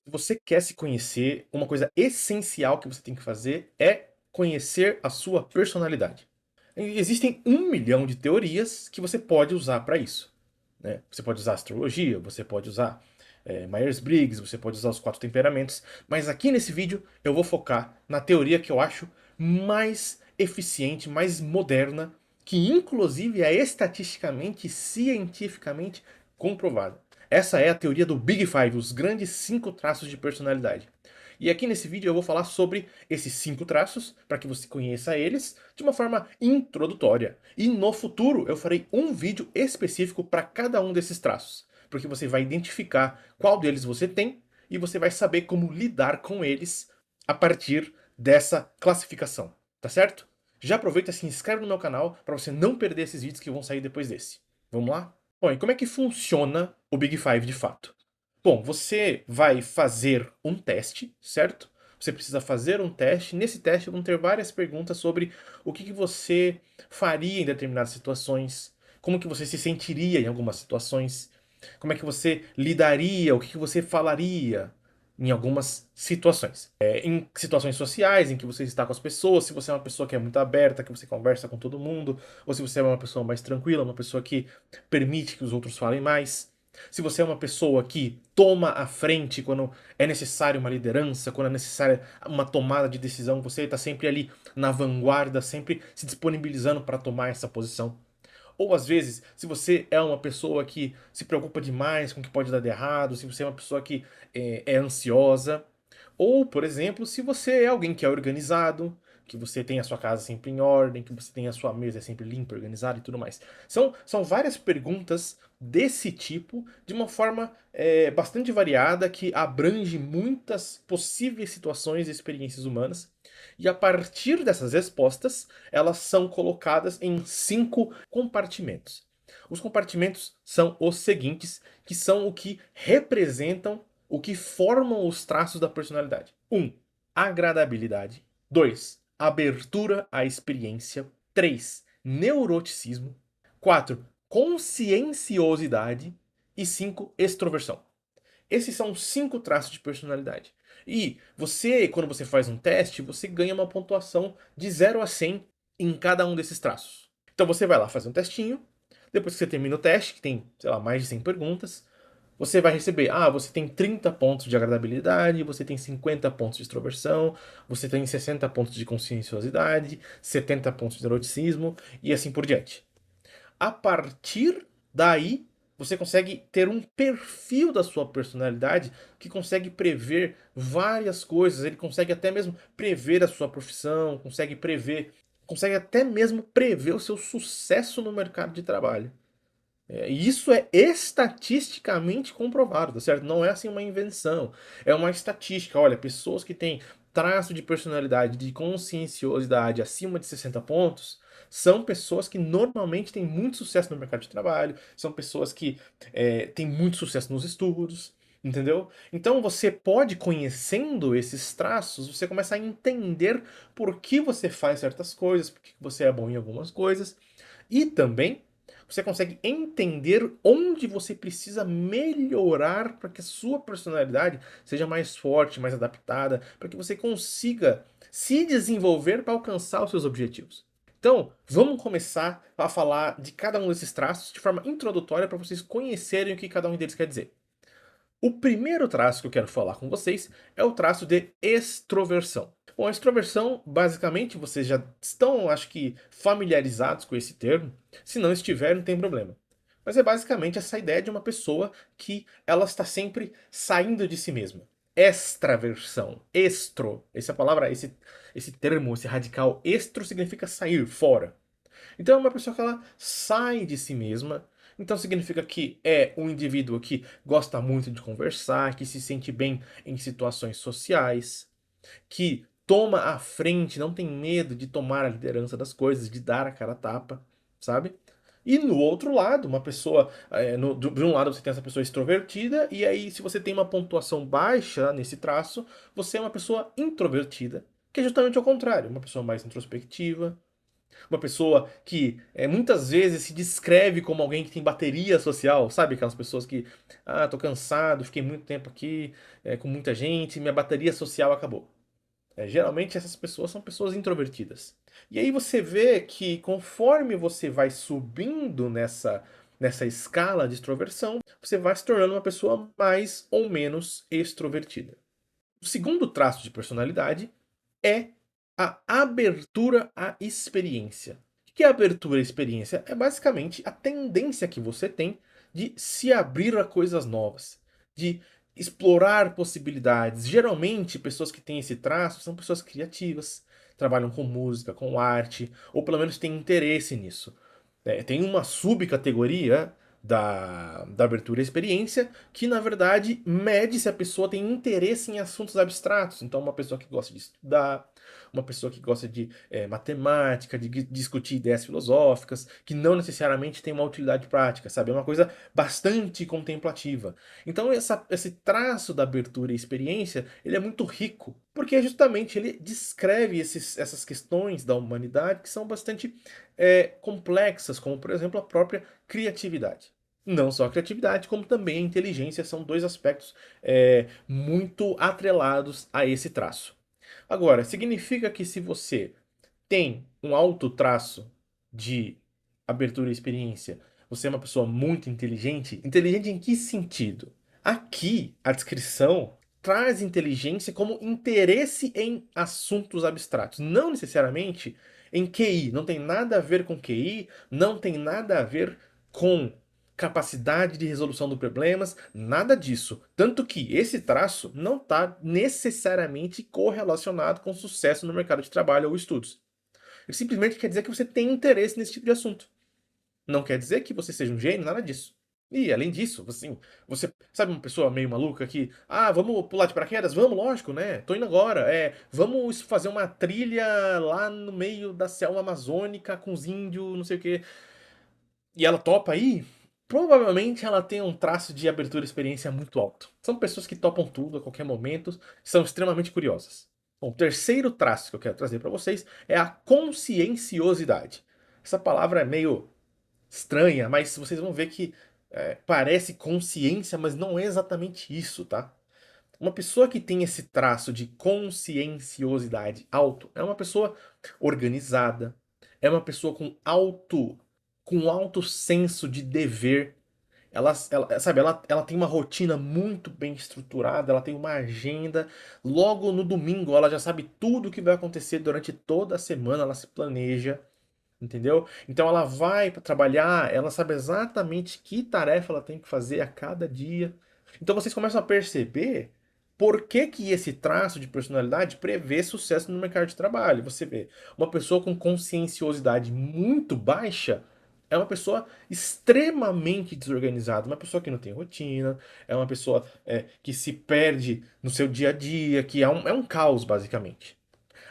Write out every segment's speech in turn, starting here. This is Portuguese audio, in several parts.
Se você quer se conhecer, uma coisa essencial que você tem que fazer é conhecer a sua personalidade. E existem 1 milhão de teorias que você pode usar para isso, né? Você pode usar astrologia, você pode usar Myers-Briggs, você pode usar os 4 temperamentos, mas aqui nesse vídeo eu vou focar na teoria que eu acho mais eficiente, mais moderna, que inclusive é estatisticamente e cientificamente comprovada. Essa é a teoria do Big Five, os grandes 5 traços de personalidade. E aqui nesse vídeo eu vou falar sobre esses 5 traços, para que você conheça eles de uma forma introdutória. E no futuro eu farei um vídeo específico para cada um desses traços, porque você vai identificar qual deles você tem e você vai saber como lidar com eles a partir dessa classificação, tá certo? Já aproveita e se inscreve no meu canal para você não perder esses vídeos que vão sair depois desse. Vamos lá? Bom, e como é que funciona o Big Five de fato? Bom, você vai fazer um teste, certo? Você precisa fazer um teste. Nesse teste vão ter várias perguntas sobre o que você faria em determinadas situações, como que você se sentiria em algumas situações, como é que você lidaria, o que você falaria em algumas situações. Em situações sociais, em que você está com as pessoas, se você é uma pessoa que é muito aberta, que você conversa com todo mundo, ou se você é uma pessoa mais tranquila, uma pessoa que permite que os outros falem mais. Se você é uma pessoa que toma a frente quando é necessário uma liderança, quando é necessária uma tomada de decisão, você está sempre ali na vanguarda, sempre se disponibilizando para tomar essa posição. Ou às vezes, se você é uma pessoa que se preocupa demais com o que pode dar de errado, se você é uma pessoa que é ansiosa, ou, por exemplo, se você é alguém que é organizado, que você tem a sua casa sempre em ordem, que você tem a sua mesa sempre limpa, organizada e tudo mais. São várias perguntas desse tipo, de uma forma bastante variada, que abrange muitas possíveis situações e experiências humanas. E a partir dessas respostas, elas são colocadas em 5 compartimentos. Os compartimentos são os seguintes, que são o que representam, o que formam os traços da personalidade. 1. Agradabilidade. 2. Abertura à experiência. 3. Neuroticismo. 4. Conscienciosidade. E 5. Extroversão. Esses são 5 traços de personalidade. E você, quando você faz um teste, você ganha uma pontuação de 0 a 100 em cada um desses traços. Então você vai lá fazer um testinho, depois que você termina o teste, que tem, sei lá, mais de 100 perguntas, você vai receber, você tem 30 pontos de agradabilidade, você tem 50 pontos de extroversão, você tem 60 pontos de conscienciosidade, 70 pontos de neuroticismo e assim por diante. A partir daí, você consegue ter um perfil da sua personalidade que consegue prever várias coisas. Ele consegue até mesmo prever a sua profissão, consegue até mesmo prever o seu sucesso no mercado de trabalho. E isso é estatisticamente comprovado, tá certo? Não é assim uma invenção. É uma estatística. Olha, pessoas que têm traço de personalidade, de conscienciosidade acima de 60 pontos, são pessoas que normalmente têm muito sucesso no mercado de trabalho, são pessoas que têm muito sucesso nos estudos, entendeu? Então você pode, conhecendo esses traços, você começa a entender por que você faz certas coisas, por que você é bom em algumas coisas, e também você consegue entender onde você precisa melhorar para que a sua personalidade seja mais forte, mais adaptada, para que você consiga se desenvolver para alcançar os seus objetivos. Então, vamos começar a falar de cada um desses traços de forma introdutória para vocês conhecerem o que cada um deles quer dizer. O primeiro traço que eu quero falar com vocês é o traço de extroversão. Bom, a extroversão, basicamente, vocês já estão, acho que, familiarizados com esse termo. Se não estiver, não tem problema. Mas é basicamente essa ideia de uma pessoa que ela está sempre saindo de si mesma. Extraversão, estro, essa palavra, esse termo, esse radical estro significa sair, fora. Então é uma pessoa que ela sai de si mesma. Então significa que é um indivíduo que gosta muito de conversar, que se sente bem em situações sociais, que toma a frente, não tem medo de tomar a liderança das coisas, de dar a cara a tapa, sabe? E no outro lado, uma pessoa. De um lado você tem essa pessoa extrovertida, e aí, se você tem uma pontuação baixa nesse traço, você é uma pessoa introvertida, que é justamente o contrário, uma pessoa mais introspectiva, Uma pessoa que muitas vezes se descreve como alguém que tem bateria social, sabe? Aquelas pessoas que, tô cansado, fiquei muito tempo aqui com muita gente, minha bateria social acabou. Geralmente essas pessoas são pessoas introvertidas. E aí você vê que conforme você vai subindo nessa escala de extroversão, você vai se tornando uma pessoa mais ou menos extrovertida. O segundo traço de personalidade é a abertura à experiência. O que é abertura à experiência? É basicamente a tendência que você tem de se abrir a coisas novas, de explorar possibilidades. Geralmente, pessoas que têm esse traço são pessoas criativas, trabalham com música, com arte, ou pelo menos têm interesse nisso. Tem uma subcategoria da abertura à experiência que, na verdade, mede se a pessoa tem interesse em assuntos abstratos. Então, uma pessoa que gosta de estudar, uma pessoa que gosta de matemática, de discutir ideias filosóficas, que não necessariamente tem uma utilidade prática, sabe? É uma coisa bastante contemplativa. Então, esse traço da abertura e experiência, ele é muito rico, porque justamente ele descreve essas questões da humanidade que são bastante complexas, como, por exemplo, a própria criatividade. Não só a criatividade, como também a inteligência são dois aspectos muito atrelados a esse traço. Agora, significa que se você tem um alto traço de abertura e experiência, você é uma pessoa muito inteligente? Inteligente em que sentido? Aqui, a descrição traz inteligência como interesse em assuntos abstratos, não necessariamente em QI. Não tem nada a ver com QI, não tem nada a ver com capacidade de resolução de problemas, nada disso. Tanto que esse traço não está necessariamente correlacionado com sucesso no mercado de trabalho ou estudos. Ele simplesmente quer dizer que você tem interesse nesse tipo de assunto. Não quer dizer que você seja um gênio, nada disso. E além disso, assim, você sabe uma pessoa meio maluca que, vamos pular de paraquedas? Vamos, lógico, né? Tô indo agora. Vamos fazer uma trilha lá no meio da selva amazônica com os índios, não sei o quê. E ela topa aí? Provavelmente ela tem um traço de abertura e experiência muito alto. São pessoas que topam tudo a qualquer momento, são extremamente curiosas. Bom, o terceiro traço que eu quero trazer para vocês é a conscienciosidade. Essa palavra é meio estranha, mas vocês vão ver que parece consciência, mas não é exatamente isso, tá? Uma pessoa que tem esse traço de conscienciosidade alto é uma pessoa organizada, é uma pessoa com alto senso de dever. Sabe, ela tem uma rotina muito bem estruturada, ela tem uma agenda. Logo no domingo, ela já sabe tudo o que vai acontecer durante toda a semana, ela se planeja. Entendeu? Então ela vai para trabalhar, ela sabe exatamente que tarefa ela tem que fazer a cada dia. Então vocês começam a perceber por que que esse traço de personalidade prevê sucesso no mercado de trabalho. Você vê, uma pessoa com conscienciosidade muito baixa é uma pessoa extremamente desorganizada, uma pessoa que não tem rotina, é uma pessoa que se perde no seu dia a dia, que é um caos, basicamente.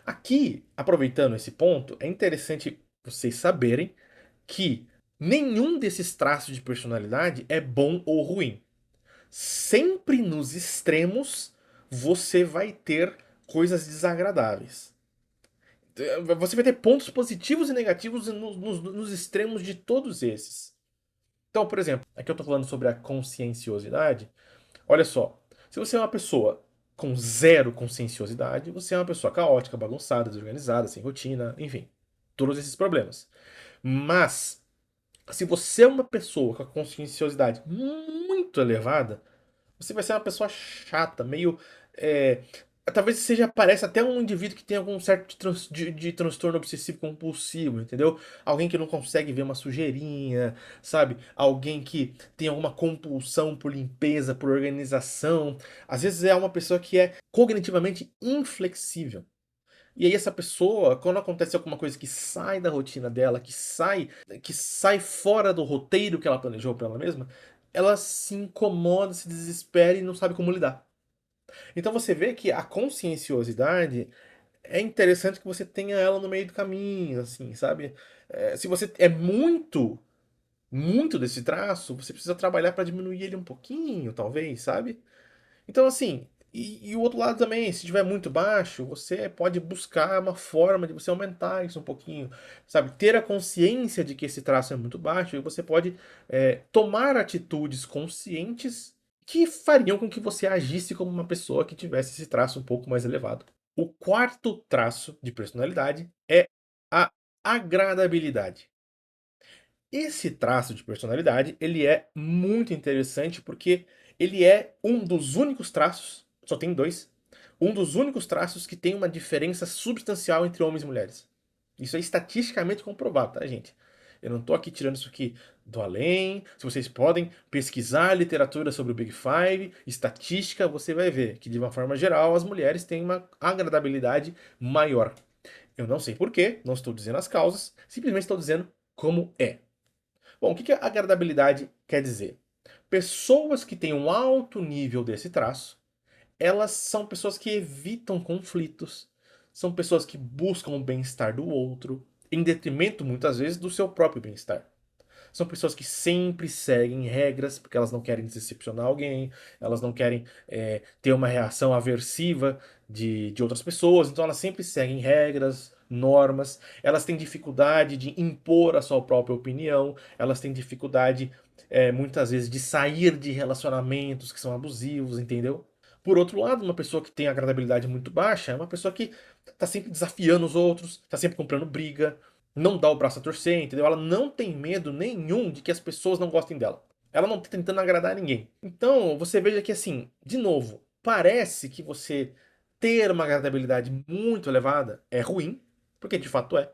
Aqui, aproveitando esse ponto, é interessante vocês saberem que nenhum desses traços de personalidade é bom ou ruim. Sempre nos extremos você vai ter coisas desagradáveis. Você vai ter pontos positivos e negativos nos extremos de todos esses. Então, por exemplo, aqui eu estou falando sobre a conscienciosidade. Olha só, se você é uma pessoa com zero conscienciosidade, você é uma pessoa caótica, bagunçada, desorganizada, sem rotina, enfim, todos esses problemas. Mas, se você é uma pessoa com a conscienciosidade muito elevada, você vai ser uma pessoa chata, meio. é, Talvez seja, parece até um indivíduo que tem algum certo de transtorno obsessivo compulsivo, entendeu? Alguém que não consegue ver uma sujeirinha, sabe? Alguém que tem alguma compulsão por limpeza, por organização. Às vezes é uma pessoa que é cognitivamente inflexível. E aí essa pessoa, quando acontece alguma coisa que sai da rotina dela, que sai fora do roteiro que ela planejou para ela mesma, ela se incomoda, se desespera e não sabe como lidar. Então você vê que a conscienciosidade é interessante que você tenha ela no meio do caminho, assim, sabe? Se você é muito desse traço, você precisa trabalhar para diminuir ele um pouquinho, talvez, sabe? Então, assim, E o outro lado também, se estiver muito baixo, você pode buscar uma forma de você aumentar isso um pouquinho, sabe? Ter a consciência de que esse traço é muito baixo e você pode tomar atitudes conscientes que fariam com que você agisse como uma pessoa que tivesse esse traço um pouco mais elevado. O quarto traço de personalidade é a agradabilidade. Esse traço de personalidade, ele é muito interessante porque ele é um dos únicos traços, só tem dois, um dos únicos traços que tem uma diferença substancial entre homens e mulheres. Isso é estatisticamente comprovado, tá, gente? Eu não tô aqui tirando isso aqui do além. Se vocês podem pesquisar literatura sobre o Big Five, estatística, você vai ver que, de uma forma geral, as mulheres têm uma agradabilidade maior. Eu não sei porquê, não estou dizendo as causas, simplesmente estou dizendo como é. Bom, o que a agradabilidade quer dizer? Pessoas que têm um alto nível desse traço, elas são pessoas que evitam conflitos, são pessoas que buscam o bem-estar do outro, em detrimento, muitas vezes, do seu próprio bem-estar. São pessoas que sempre seguem regras, porque elas não querem decepcionar alguém, elas não querem ter uma reação aversiva de outras pessoas, então elas sempre seguem regras, normas, elas têm dificuldade de impor a sua própria opinião, elas têm dificuldade, muitas vezes, de sair de relacionamentos que são abusivos, entendeu? Por outro lado, uma pessoa que tem agradabilidade muito baixa é uma pessoa que está sempre desafiando os outros, está sempre comprando briga, não dá o braço a torcer, entendeu? Ela não tem medo nenhum de que as pessoas não gostem dela. Ela não tá tentando agradar ninguém. Então, você veja que assim, de novo, parece que você ter uma agradabilidade muito elevada é ruim, porque de fato é.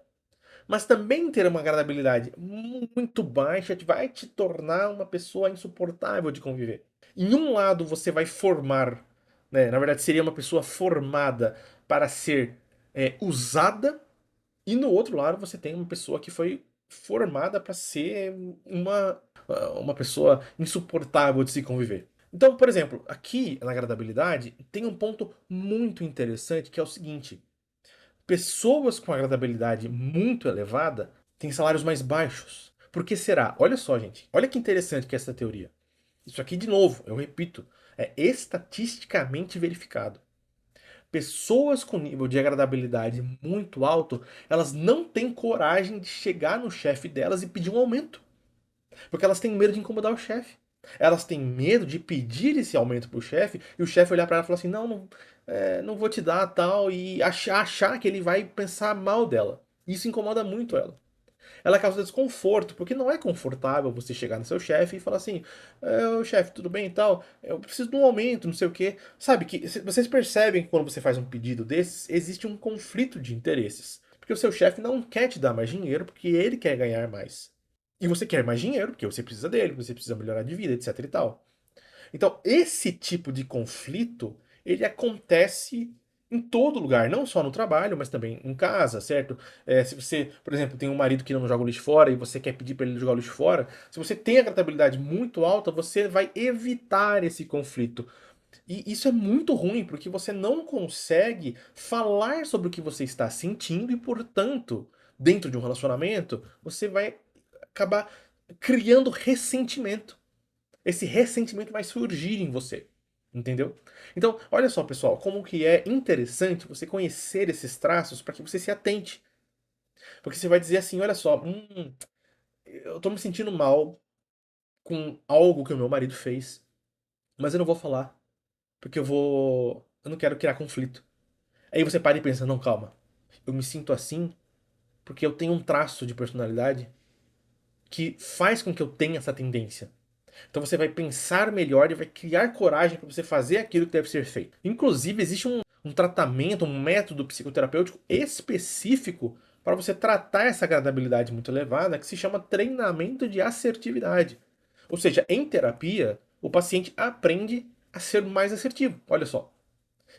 Mas também ter uma agradabilidade muito baixa vai te tornar uma pessoa insuportável de conviver. Em um lado você vai formar, né, na verdade seria uma pessoa formada para ser usada, e no outro lado você tem uma pessoa que foi formada para ser uma pessoa insuportável de se conviver. Então, por exemplo, aqui na agradabilidade tem um ponto muito interessante que é o seguinte: pessoas com agradabilidade muito elevada têm salários mais baixos. Por que será? Olha só, gente. Olha que interessante que é essa teoria. Isso aqui, de novo, eu repito, é estatisticamente verificado. Pessoas com nível de agradabilidade muito alto, elas não têm coragem de chegar no chefe delas e pedir um aumento. Porque elas têm medo de incomodar o chefe. Elas têm medo de pedir esse aumento pro chefe e o chefe olhar para ela e falar assim: não, não, não vou te dar tal, e achar que ele vai pensar mal dela. Isso incomoda muito ela. Ela causa desconforto, porque não é confortável você chegar no seu chefe e falar assim: ô chefe, tudo bem e tal? Eu preciso de um aumento, não sei o quê. Sabe que vocês percebem que quando você faz um pedido desses, existe um conflito de interesses. Porque o seu chefe não quer te dar mais dinheiro porque ele quer ganhar mais. E você quer mais dinheiro porque você precisa dele, você precisa melhorar de vida, etc e tal. Então, esse tipo de conflito, ele acontece em todo lugar, não só no trabalho, mas também em casa, certo? Se você, por exemplo, tem um marido que não joga o lixo fora e você quer pedir para ele jogar o lixo fora, se você tem a tratabilidade muito alta, você vai evitar esse conflito. E isso é muito ruim, porque você não consegue falar sobre o que você está sentindo e, portanto, dentro de um relacionamento, você vai acabar criando ressentimento. Esse ressentimento vai surgir em você. Entendeu? Então, olha só, pessoal, como que é interessante você conhecer esses traços para que você se atente. Porque você vai dizer assim, olha só, eu tô me sentindo mal com algo que o meu marido fez, mas eu não vou falar, porque eu não quero criar conflito. Aí você para e pensa, não, calma. Eu me sinto assim porque eu tenho um traço de personalidade que faz com que eu tenha essa tendência. Então você vai pensar melhor e vai criar coragem para você fazer aquilo que deve ser feito. Inclusive, existe um tratamento, um método psicoterapêutico específico para você tratar essa agradabilidade muito elevada, que se chama treinamento de assertividade. Ou seja, em terapia, o paciente aprende a ser mais assertivo. Olha só.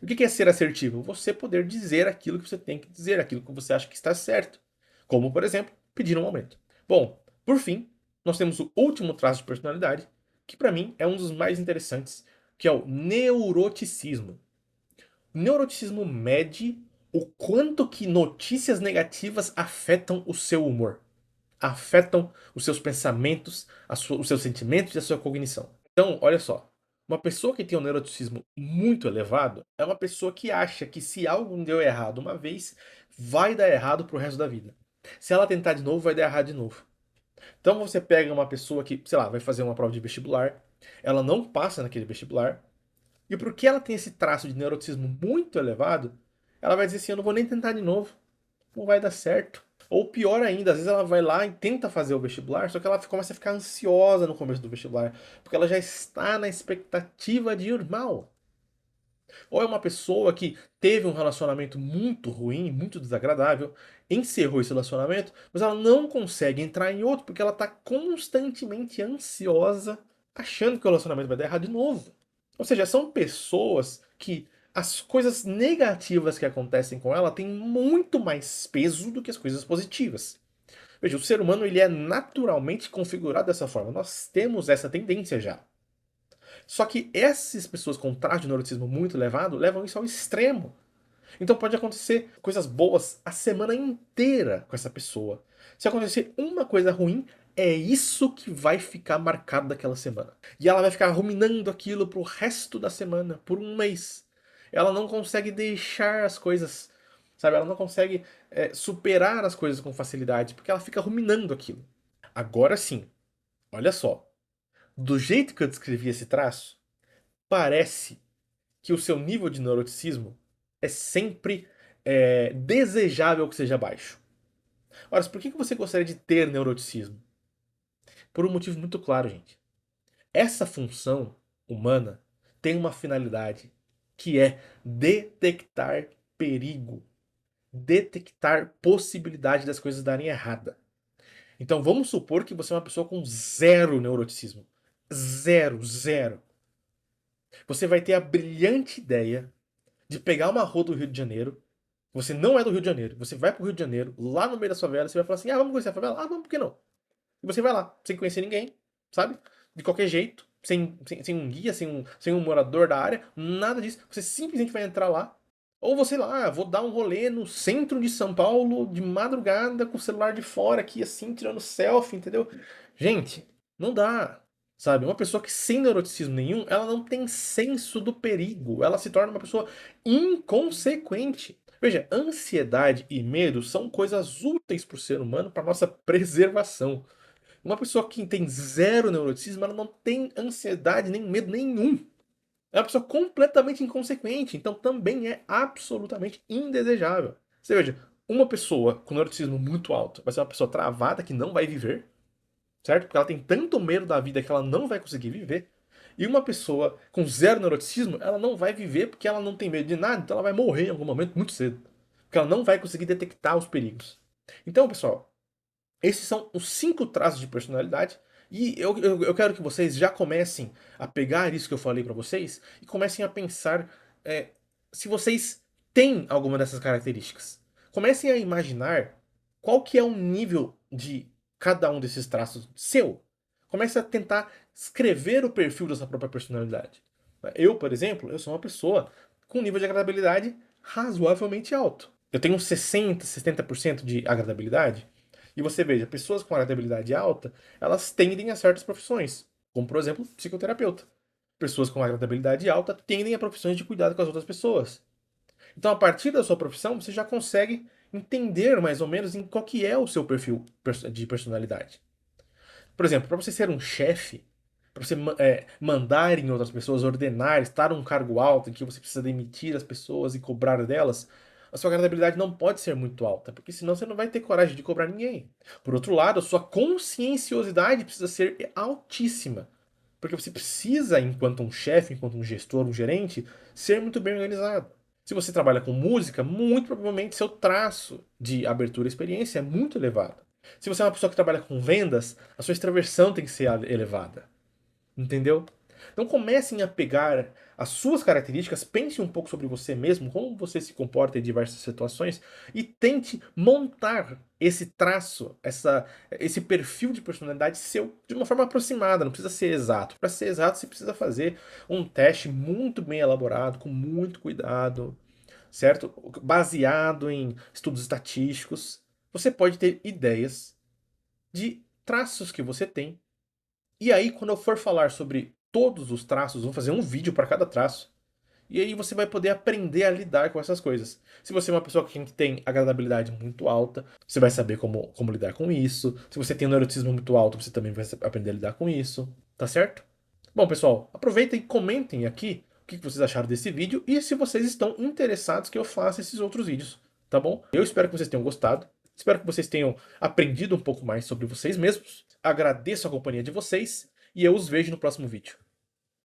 O que é ser assertivo? Você poder dizer aquilo que você tem que dizer, aquilo que você acha que está certo. Como, por exemplo, pedir um aumento. Bom, por fim, nós temos o último traço de personalidade, que para mim é um dos mais interessantes, que é o neuroticismo. O neuroticismo mede o quanto que notícias negativas afetam o seu humor, afetam os seus pensamentos, os seus sentimentos e a sua cognição. Então, olha só. Uma pessoa que tem um neuroticismo muito elevado é uma pessoa que acha que se algo deu errado uma vez, vai dar errado pro resto da vida. Se ela tentar de novo, vai dar errado de novo. Então você pega uma pessoa que, sei lá, vai fazer uma prova de vestibular, ela não passa naquele vestibular, e porque ela tem esse traço de neuroticismo muito elevado, ela vai dizer assim: eu não vou nem tentar de novo, não vai dar certo. Ou pior ainda, às vezes ela vai lá e tenta fazer o vestibular, só que ela começa a ficar ansiosa no começo do vestibular, porque ela já está na expectativa de ir mal. Ou é uma pessoa que teve um relacionamento muito ruim, muito desagradável, encerrou esse relacionamento, mas ela não consegue entrar em outro porque ela está constantemente ansiosa, achando que o relacionamento vai dar errado de novo. Ou seja, são pessoas que as coisas negativas que acontecem com ela têm muito mais peso do que as coisas positivas. Veja, o ser humano ele é naturalmente configurado dessa forma. Nós temos essa tendência já. Só que essas pessoas com traço de neuroticismo muito elevado levam isso ao extremo. Então pode acontecer coisas boas a semana inteira com essa pessoa. Se acontecer uma coisa ruim, é isso que vai ficar marcado daquela semana. E ela vai ficar ruminando aquilo pro resto da semana, por um mês. Ela não consegue deixar as coisas, sabe? Ela não consegue superar as coisas com facilidade, porque ela fica ruminando aquilo. Agora sim, olha só. Do jeito que eu descrevi esse traço, parece que o seu nível de neuroticismo é sempre desejável que seja baixo. Ora, por que você gostaria de ter neuroticismo? Por um motivo muito claro, gente. Essa função humana tem uma finalidade que é detectar perigo, detectar possibilidade das coisas darem errada. Então vamos supor que você é uma pessoa com zero neuroticismo. Zero, zero. Você vai ter a brilhante ideia de pegar uma rua do Rio de Janeiro. Você não é do Rio de Janeiro. Você vai pro Rio de Janeiro, lá no meio da favela, você vai falar assim: ah, vamos conhecer a favela? Ah, vamos, por que não? E você vai lá, sem conhecer ninguém, sabe? De qualquer jeito, sem um guia, sem um morador da área, nada disso. Você simplesmente vai entrar lá. Ou você lá, vou dar um rolê no centro de São Paulo, de madrugada, com o celular de fora aqui, assim, tirando selfie, entendeu? Gente, não dá. Sabe? Uma pessoa que sem neuroticismo nenhum, ela não tem senso do perigo. Ela se torna uma pessoa inconsequente. Veja, ansiedade e medo são coisas úteis para o ser humano, para nossa preservação. Uma pessoa que tem zero neuroticismo, ela não tem ansiedade nem medo nenhum. É uma pessoa completamente inconsequente, então também é absolutamente indesejável. Você veja, uma pessoa com neuroticismo muito alto vai ser uma pessoa travada que não vai viver, certo? Porque ela tem tanto medo da vida que ela não vai conseguir viver. E uma pessoa com zero neuroticismo, ela não vai viver porque ela não tem medo de nada, então ela vai morrer em algum momento muito cedo. Porque ela não vai conseguir detectar os perigos. Então, pessoal, esses são os 5 traços de personalidade. E eu quero que vocês já comecem a pegar isso que eu falei para vocês e comecem a pensar é, se vocês têm alguma dessas características. Comecem a imaginar qual que é o nível de cada um desses traços seu. Comece a tentar escrever o perfil da sua própria personalidade. Eu, por exemplo, eu sou uma pessoa com nível de agradabilidade razoavelmente alto. Eu tenho uns 60, 70% de agradabilidade. E você veja, pessoas com agradabilidade alta, elas tendem a certas profissões, como por exemplo, psicoterapeuta. Pessoas com agradabilidade alta tendem a profissões de cuidado com as outras pessoas. Então, a partir da sua profissão, você já consegue entender mais ou menos em qual que é o seu perfil de personalidade. Por exemplo, para você ser um chefe, para você mandar em outras pessoas, ordenar, estar num cargo alto em que você precisa demitir as pessoas e cobrar delas, a sua agradabilidade não pode ser muito alta, porque senão você não vai ter coragem de cobrar ninguém. Por outro lado, a sua conscienciosidade precisa ser altíssima, porque você precisa, enquanto um chefe, enquanto um gestor, um gerente, ser muito bem organizado. Se você trabalha com música, muito provavelmente seu traço de abertura à experiência é muito elevado. Se você é uma pessoa que trabalha com vendas, a sua extroversão tem que ser elevada. Entendeu? Então comecem a pegar as suas características, pense um pouco sobre você mesmo, como você se comporta em diversas situações e tente montar esse traço, esse perfil de personalidade seu de uma forma aproximada, não precisa ser exato. Para ser exato, você precisa fazer um teste muito bem elaborado, com muito cuidado, certo? Baseado em estudos estatísticos. Você pode ter ideias de traços que você tem. E aí, quando eu for falar sobre todos os traços, vou fazer um vídeo para cada traço. E aí você vai poder aprender a lidar com essas coisas. Se você é uma pessoa que tem agradabilidade muito alta, você vai saber como lidar com isso. Se você tem um neuroticismo muito alto, você também vai aprender a lidar com isso. Tá certo? Bom, pessoal, aproveitem e comentem aqui o que vocês acharam desse vídeo e se vocês estão interessados que eu faça esses outros vídeos, tá bom? Eu espero que vocês tenham gostado. Espero que vocês tenham aprendido um pouco mais sobre vocês mesmos. Agradeço a companhia de vocês e eu os vejo no próximo vídeo.